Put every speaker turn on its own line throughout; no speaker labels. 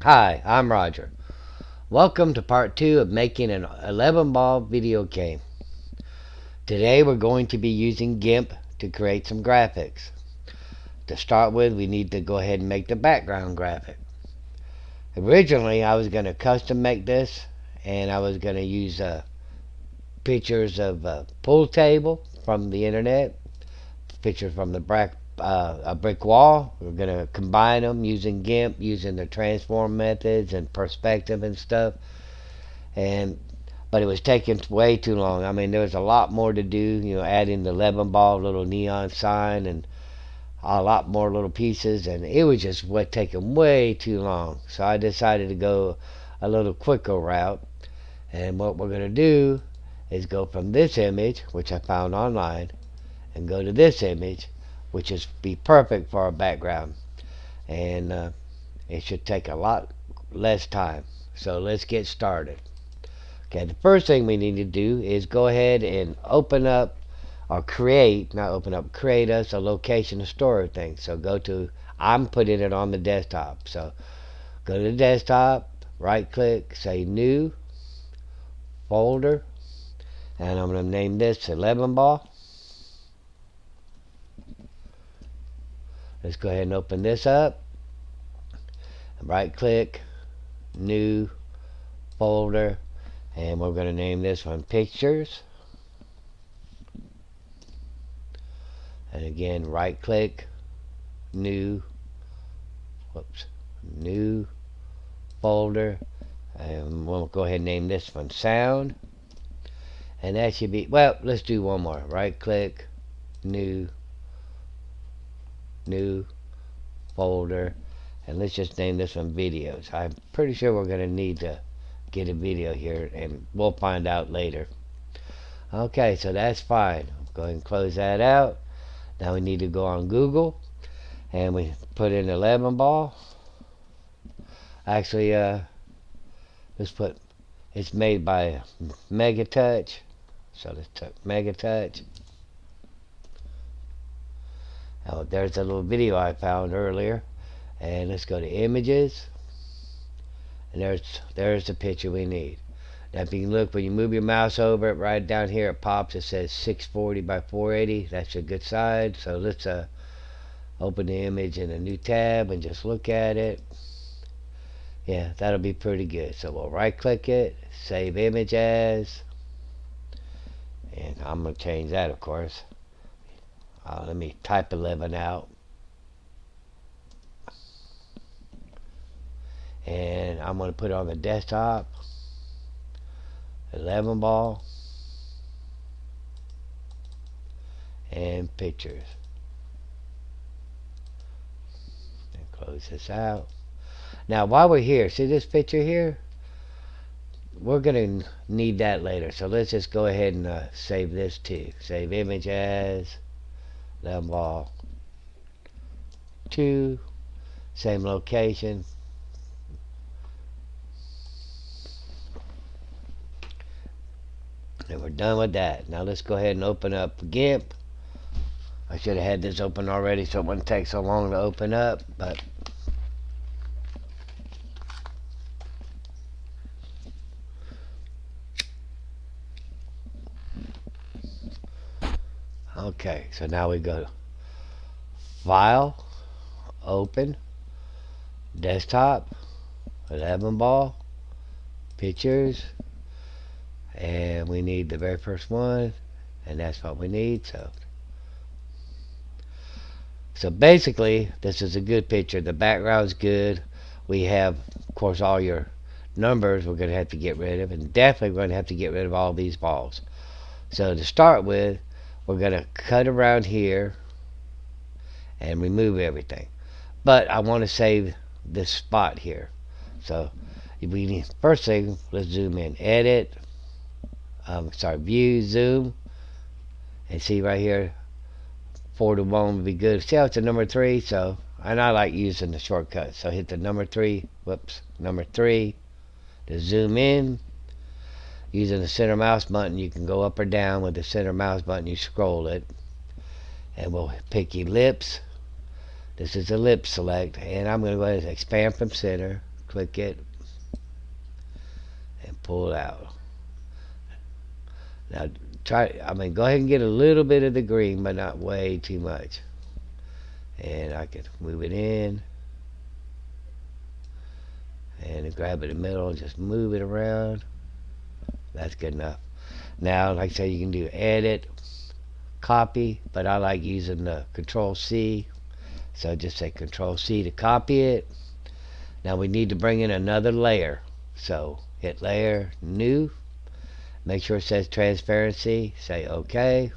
Hi, I'm Roger. Welcome to part 2 of making an 11 ball video game. Today we're going to be using GIMP to create some graphics. To start with, we need to go ahead and make the background graphic. Originally, I was going to custom make this, and I was going to use pictures of a pool table from the internet, pictures from a brick wall. We're going to combine them using GIMP, using the transform methods and perspective and stuff. But it was taking way too long. I mean, there was a lot more to do, adding the 11 ball little neon sign and a lot more little pieces, and it was just taking way too long. So I decided to go a little quicker route, and what we're going to do is go from this image, which I found online, and go to this image, which is be perfect for our background, and it should take a lot less time. So let's get started. Okay, the first thing we need to do is go ahead and open up or create, not open up, create us a location to store things. So I'm putting it on the desktop. So go to the desktop, right click, say new, folder, and I'm going to name this 11 ball. Let's go ahead and open this up. Right click, new, folder, and we're going to name this one pictures. And again, right click, new folder, and we'll go ahead and name this one sound. And that should be, well, let's do one more. Right click, new folder, and let's just name this one videos. I'm pretty sure we're going to need to get a video here, and we'll find out later. Okay, so that's fine. Go ahead and close that out. Now we need to go on Google, and we put in 11 ball. Actually, let's put, it's made by Megatouch. So let's put Megatouch. Oh, there's a little video I found earlier. And let's go to images. And there's the picture we need. Now if you can look, when you move your mouse over it, right down here it pops, it says 640 by 480. That's a good size. So let's open the image in a new tab and just look at it. Yeah, that'll be pretty good. So we'll right click it, save image as, and I'm going to change that, of course. Let me type 11 out, and I'm going to put it on the desktop, 11 ball, and pictures. And close this out. Now while we're here, see this picture here? We're going to need that later, so let's just go ahead and save this too. Save image as 11 ball 2, same location. And we're done with that. Now let's go ahead and open up GIMP. I should have had this open already so it wouldn't take so long to open up, but okay, so now we go to File, Open, Desktop, 11 ball, Pictures, and we need the very first one, and that's what we need. So basically, this is a good picture. The background's good. We have, of course, all your numbers we're going to have to get rid of, and definitely going to have to get rid of all these balls. So to start with, we're going to cut around here and remove everything. But I want to save this spot here. So we need, first thing, let's zoom in. Edit, view, zoom, and see right here, 4 to 1 would be good. See how it's a number 3? So, and I like using the shortcut. So hit the number 3, number 3 to zoom in. Using the center mouse button, you can go up or down. With the center mouse button, you scroll it, and we'll pick ellipse. This is ellipse select, and I'm going to go ahead and expand from center, click it, and pull out. Now go ahead and get a little bit of the green, but not way too much. And I can move it in, and grab it in the middle and just move it around. That's good enough. Now, like I said, you can do edit, copy, but I like using the Control C. So just say Control C to copy it. Now we need to bring in another layer. So hit layer, new, make sure it says transparency, say OK.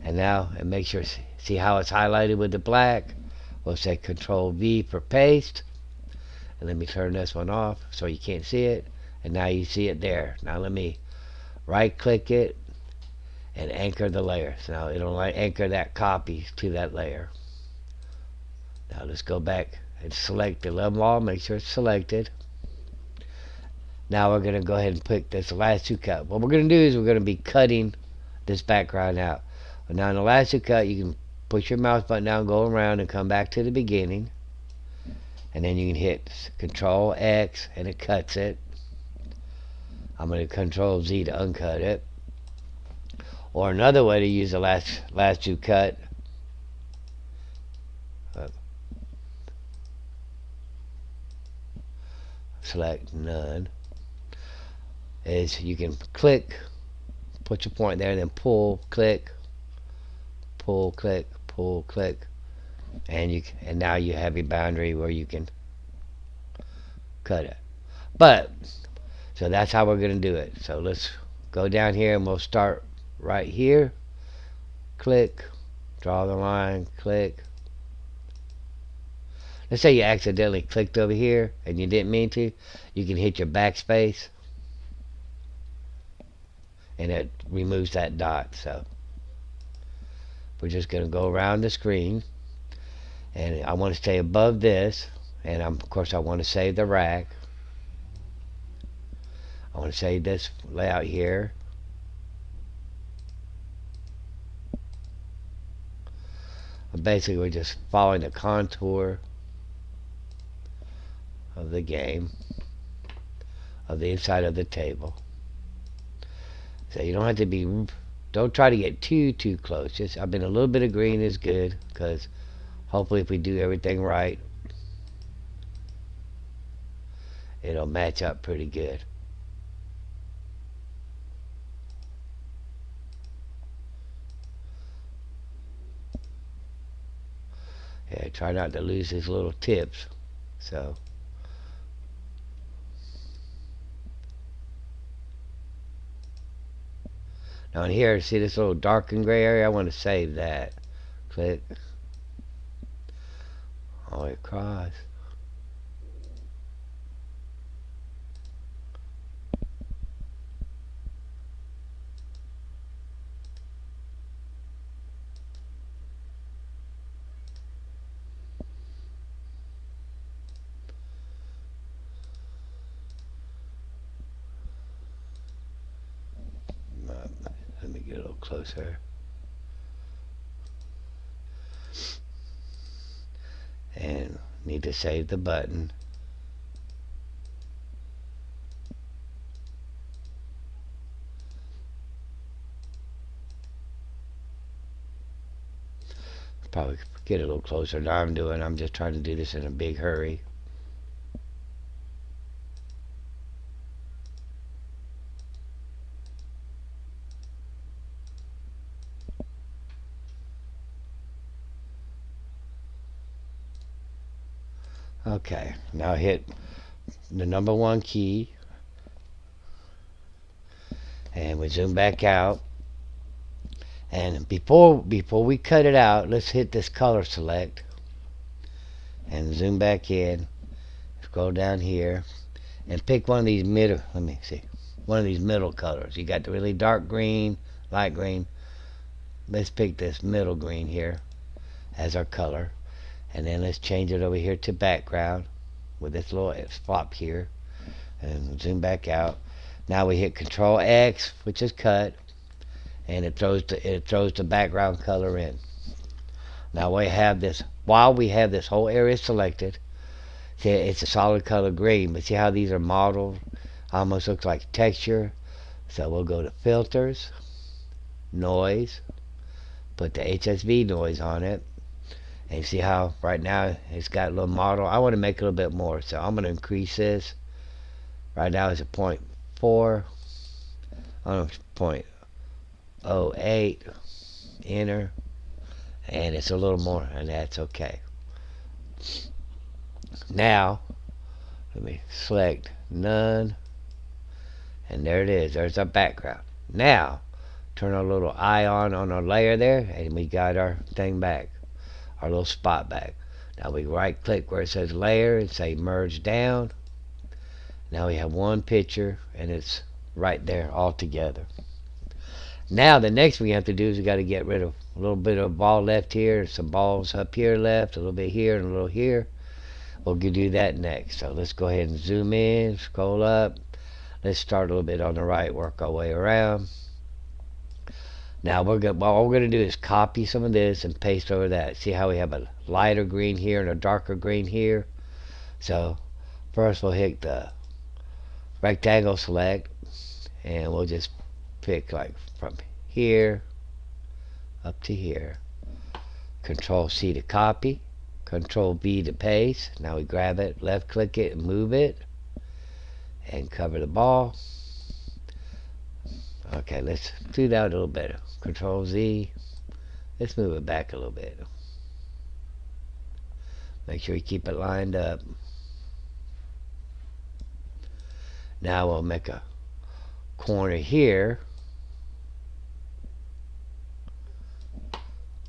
And now, and make sure, see how it's highlighted with the black? We'll say Control V for paste. And let me turn this one off so you can't see it. And now you see it there. Now let me right click it and anchor the layer. So now it'll anchor that copy to that layer. Now let's go back and select the level wall, make sure it's selected. Now we're going to go ahead and pick this lasso cut. What we're going to do is we're going to be cutting this background out. Now in the lasso cut, you can push your mouse button down, go around and come back to the beginning. And then you can hit Control X and it cuts it. I'm going to Control Z to uncut it. Or another way to use the lasso cut, select none, is you can click, put your point there, and then pull, click, pull, click, pull, click, and now you have your boundary where you can cut it. But so that's how we're going to do it. So let's go down here and we'll start right here. Click, draw the line, click. Let's say you accidentally clicked over here and you didn't mean to. You can hit your backspace and it removes that dot. So we're just going to go around the screen, and I want to stay above this, and of course I want to save the rack. I want to save this layout here. But basically we're just following the contour of the game, of the inside of the table. So you don't have to be, don't try to get too close. Just, I mean, a little bit of green is good, because hopefully if we do everything right, it'll match up pretty good. Yeah, try not to lose his little tips. So now in here, see this little dark and gray area? I want to save that. Click all the way across. Let me get a little closer. And need to save the button. Probably get a little closer than I'm doing. I'm just trying to do this in a big hurry. Okay, now hit the number 1 key, and we zoom back out. And before we cut it out, let's hit this color select and zoom back in. Scroll down here and pick one of these middle. Let me see, one of these middle colors. You got the really dark green, light green. Let's pick this middle green here as our color. And then let's change it over here to background with this little flop here, and zoom back out. Now we hit Control X, which is cut, and it throws the background color in. Now we have this, while we have this whole area selected, See, it's a solid color green, but see how these are modeled? Almost looks like texture. So we'll go to filters, noise, put the HSV noise on it, and you see how right now it's got a little model. I want to make a little bit more, so I'm going to increase this. Right now it's a 0.4, oh, 0.08, enter, and it's a little more, and that's okay. Now let me select none, and there it is. There's our background. Now turn our little eye on our layer there, and we got our thing back, our little spot back. Now we right click where it says layer and say merge down. Now we have one picture, and it's right there all together. Now the next we have to do is we got to get rid of a little bit of ball left here, some balls up here left, a little bit here and a little here. We'll do that next. So let's go ahead and zoom in, scroll up. Let's start a little bit on the right, work our way around. Now what we're going to do is copy some of this and paste over that. See how we have a lighter green here and a darker green here? So first we'll hit the rectangle select, and we'll just pick like from here up to here. Control C to copy, Control V to paste. Now we grab it, left click it, and move it, and cover the ball. Okay, let's do that a little better. Control Z. Let's move it back a little bit. Make sure you keep it lined up. Now we'll make a corner here.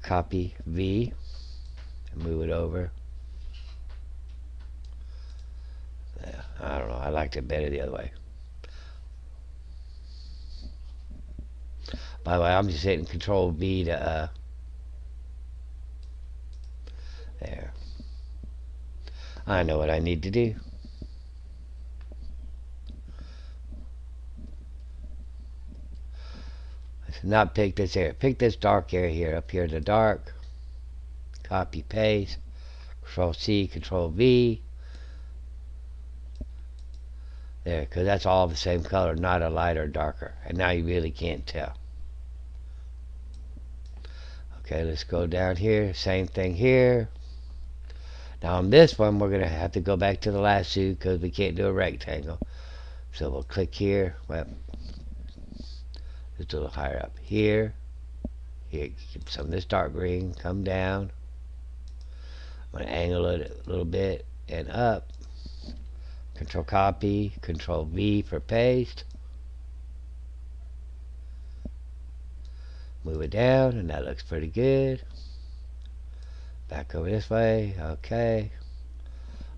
Copy V and move it over. Yeah, I don't know. I liked it better the other way. By the way, I'm just hitting Control V to there. I know what I need to do. Let's not pick this area. Pick this dark area here. Up here in the dark. Copy, paste. Control C, Control V. There, because that's all the same color, not a lighter or darker. And now you really can't tell. Okay, let's go down here. Same thing here. Now on this one, we're going to have to go back to the lasso because we can't do a rectangle. So we'll click here. Well, just a little higher up. Here. Here, keep some of this dark green. Come down. I'm going to angle it a little bit and up. Control copy. Control V for paste. Move it down, and that looks pretty good. Back over this way. Okay.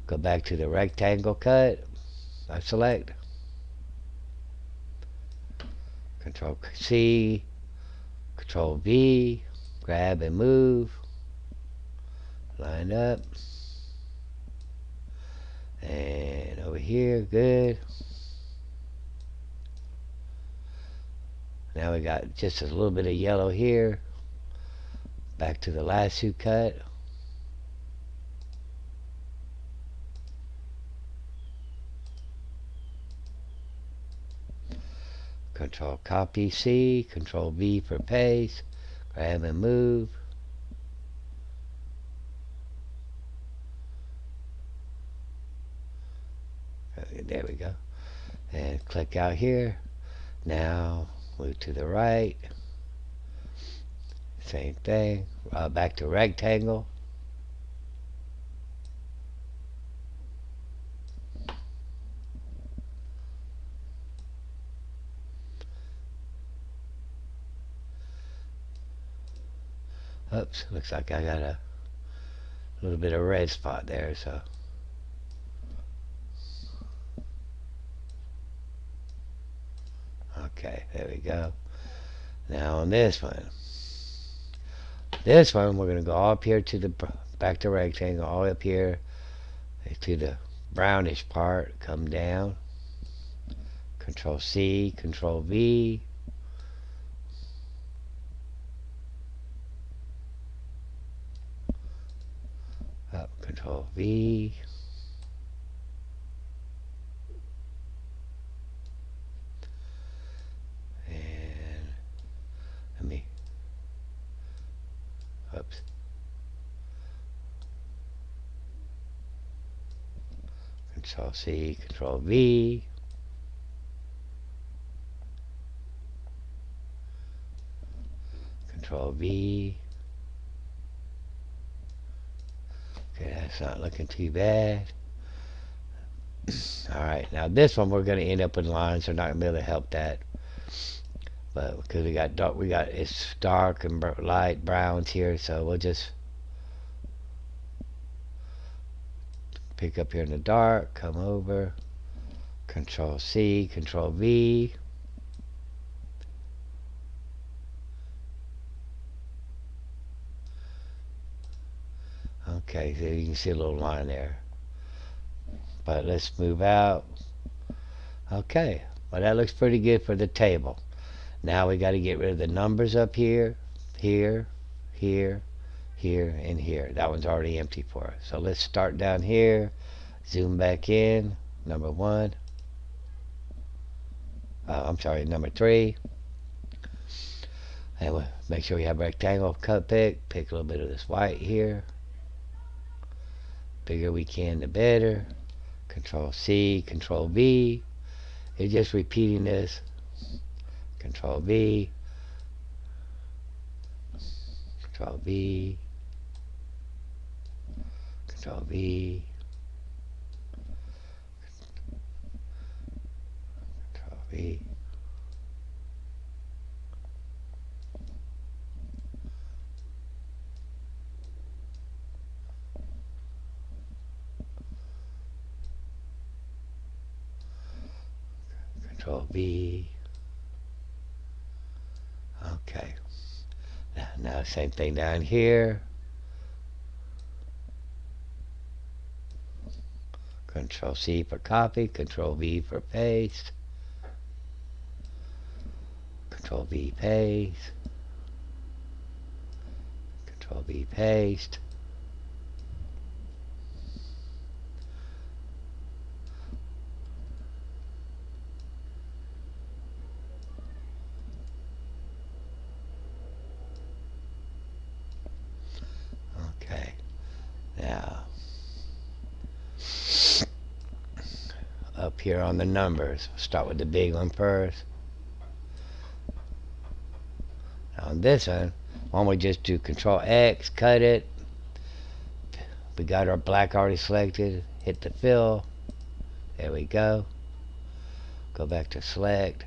Go back to the rectangle cut. I select. Control C. Control V. Grab and move. Line up. And over here. Good. Now we got just a little bit of yellow here. Back to the lasso cut. Control copy C, Control V for paste. Grab and move. There we go. And click out here. Now move to the right. Same thing. Back to rectangle. Oops, looks like I got a little bit of red spot there, so. Okay, there we go. Now on this one we're going to go all up here to the back to rectangle, all up here to the brownish part. Come down. Control C, Control V. Up, Control V. Whoops. Control C, Control V. Control V. Okay, that's not looking too bad. Alright, now this one we're going to end up with lines. We're not going to be able to help that. But because we got dark, it's dark and light browns here, so we'll just pick up here in the dark, come over, Control C, Control V. Okay, so you can see a little line there. But let's move out. Okay, well that looks pretty good for the table. Now we got to get rid of the numbers up here, here, here, here, and here. That one's already empty for us. So let's start down here, zoom back in, number 1. I'm sorry, number 3. And we'll make sure we have rectangle cut pick a little bit of this white here. Bigger we can, the better. Control C, Control V. It's just repeating this. Control V, Control V, Control V, Control V. Control V. Okay. Now same thing down here. Control C for copy. Control V for paste. Control V paste. Control V paste. Okay. Now up here on the numbers, start with the big one first. Now on this one, why don't we just do Control X, cut it. We got our black already selected. Hit the fill. There we go. Go back to select.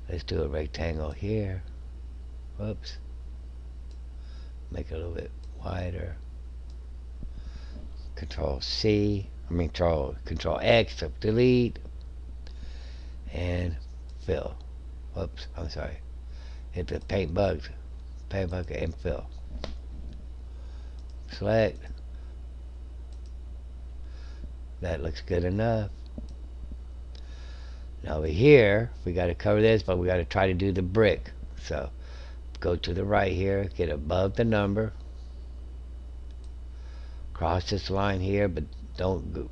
Let's do a rectangle here. Whoops. Make it a little bit wider. Control X to delete. And fill. Whoops, I'm sorry. Hit the paint bucket and fill. Select. That looks good enough. Now over here, we got to cover this, but we got to try to do the brick. So go to the right here, get above the number, cross this line here, but don't go,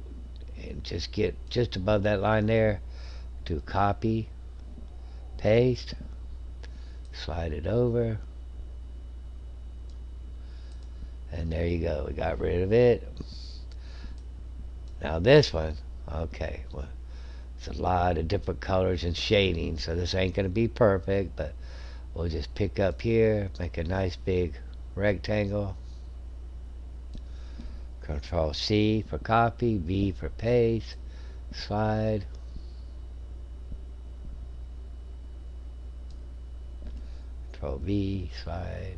and just get just above that line there. Do copy, paste, slide it over, and there you go. We got rid of it. Now this one, okay, well, it's a lot of different colors and shading, so this ain't gonna be perfect, but we'll just pick up here, make a nice big rectangle. Control C for copy, V for paste, slide. Control V, slide.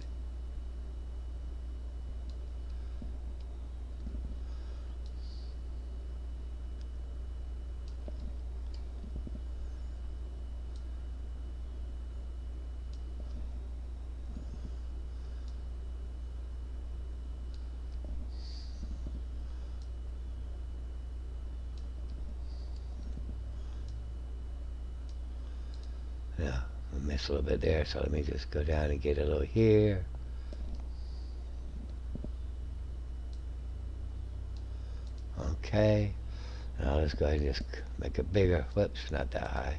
Yeah, I missed a little bit there, so let me just go down and get a little here. Okay, now let's go ahead and just make it bigger. Whoops, not that high.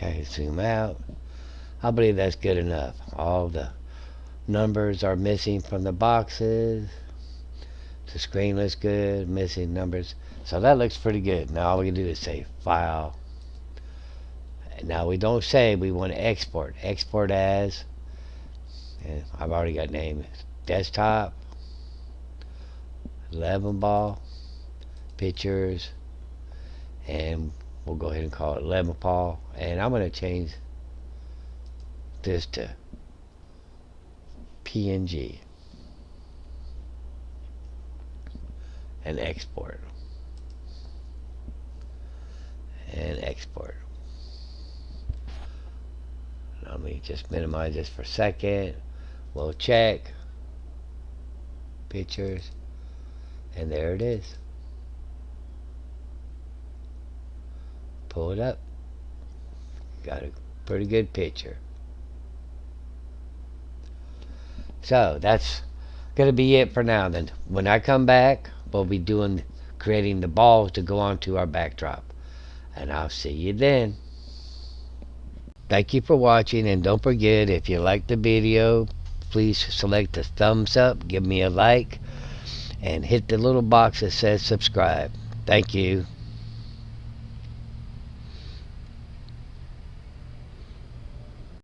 Okay, zoom out. I believe that's good enough. All the numbers are missing from the boxes. The screen looks good, missing numbers. So that looks pretty good. Now all we can do is say File. Now we don't say we want to export. Export as, and I've already got name, desktop, 11 ball, pictures, and we'll go ahead and call it 11 ball. And I'm going to change this to PNG and export. And export. Let me just minimize this for a second. We'll check pictures, and there it is. Pull it up. Got a pretty good picture. So that's gonna be it for now. Then when I come back, we'll be creating the balls to go onto our backdrop, and I'll see you then. Thank you for watching, and don't forget, if you like the video, please select the thumbs up, give me a like, and hit the little box that says subscribe. Thank you.